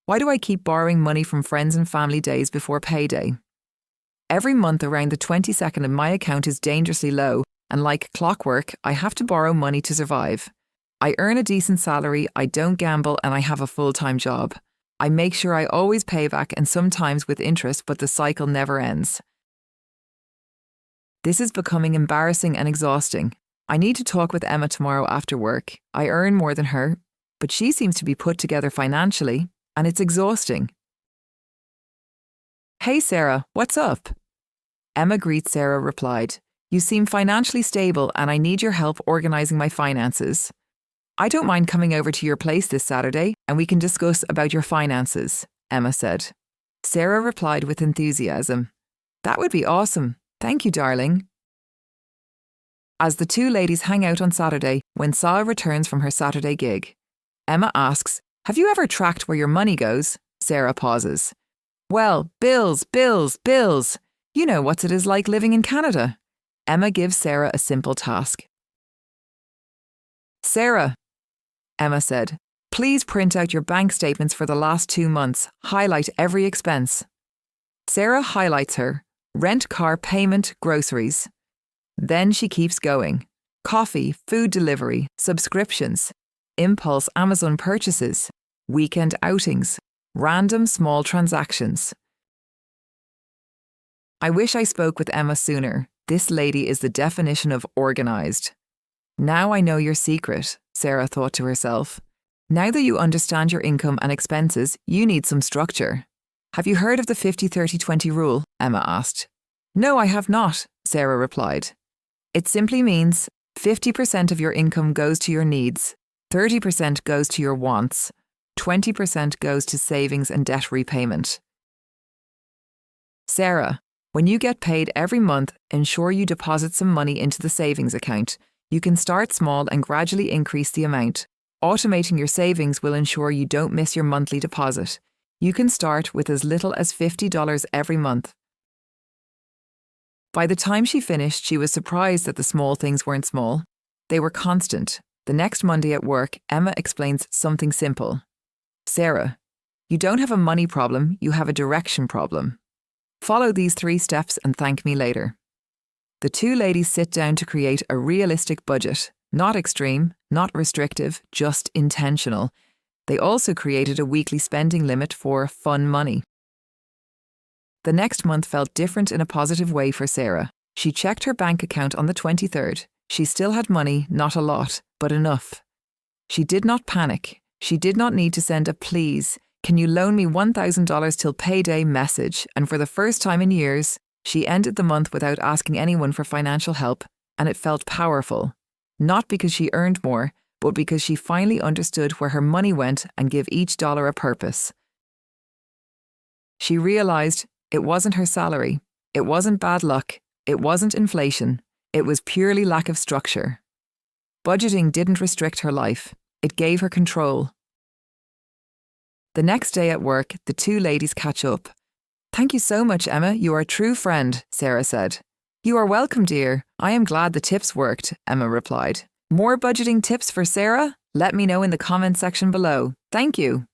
Why do I keep borrowing money from friends and family days before payday? Every month around the 22nd of my account is dangerously low, and like clockwork, I have to borrow money to survive. I earn a decent salary, I don't gamble, and I have a full-time job. I make sure I always pay back and sometimes with interest, but the cycle never ends. This is becoming embarrassing and exhausting. I need to talk with Emma tomorrow after work. I earn more than her, but she seems to be put together financially, and it's exhausting. Hey Sarah, what's up? Emma greets Sarah replied, You seem financially stable and I need your help organising my finances. I don't mind coming over to your place this Saturday and we can discuss about your finances, Emma said. Sarah replied with enthusiasm, That would be awesome. Thank you, darling. As the two ladies hang out on Saturday, when Sa'a returns from her Saturday gig, Emma asks, Have you ever tracked where your money goes? Sarah pauses. Well, bills. You know what it is like living in Canada. Emma gives Sarah a simple task. Sarah, Emma said, please print out your bank statements for the last 2 months. Highlight every expense. Sarah highlights her. Rent car payment, groceries. Then she keeps going. Coffee, food delivery, subscriptions, impulse Amazon purchases, weekend outings, random small transactions. I wish I spoke with Emma sooner. This lady is the definition of organised. Now I know your secret, Sarah thought to herself. Now that you understand your income and expenses, you need some structure. Have you heard of the 50-30-20 rule? Emma asked. No, I have not, Sarah replied. It simply means 50% of your income goes to your needs, 30% goes to your wants, 20% goes to savings and debt repayment. Sarah, when you get paid every month, ensure you deposit some money into the savings account. You can start small and gradually increase the amount. Automating your savings will ensure you don't miss your monthly deposit. You can start with as little as $50 every month. By the time she finished, she was surprised that the small things weren't small. They were constant. The next Monday at work, Emma explains something simple. Sarah, you don't have a money problem, you have a direction problem. Follow these 3 steps and thank me later. The two ladies sit down to create a realistic budget, not extreme, not restrictive, just intentional. They also created a weekly spending limit for fun money. The next month felt different in a positive way for Sarah. She checked her bank account on the 23rd. She still had money, not a lot, but enough. She did not panic. She did not need to send a please, can you loan me $1,000 till payday message, and for the first time in years, she ended the month without asking anyone for financial help, and it felt powerful. Not because she earned more, but because she finally understood where her money went and gave each dollar a purpose. She realised it wasn't her salary, it wasn't bad luck, it wasn't inflation, it was purely lack of structure. Budgeting didn't restrict her life, it gave her control. The next day at work, the two ladies catch up. Thank you so much, Emma, you are a true friend, Sarah said. You are welcome, dear. I am glad the tips worked, Emma replied. More budgeting tips for Sarah? Let me know in the comment section below. Thank you.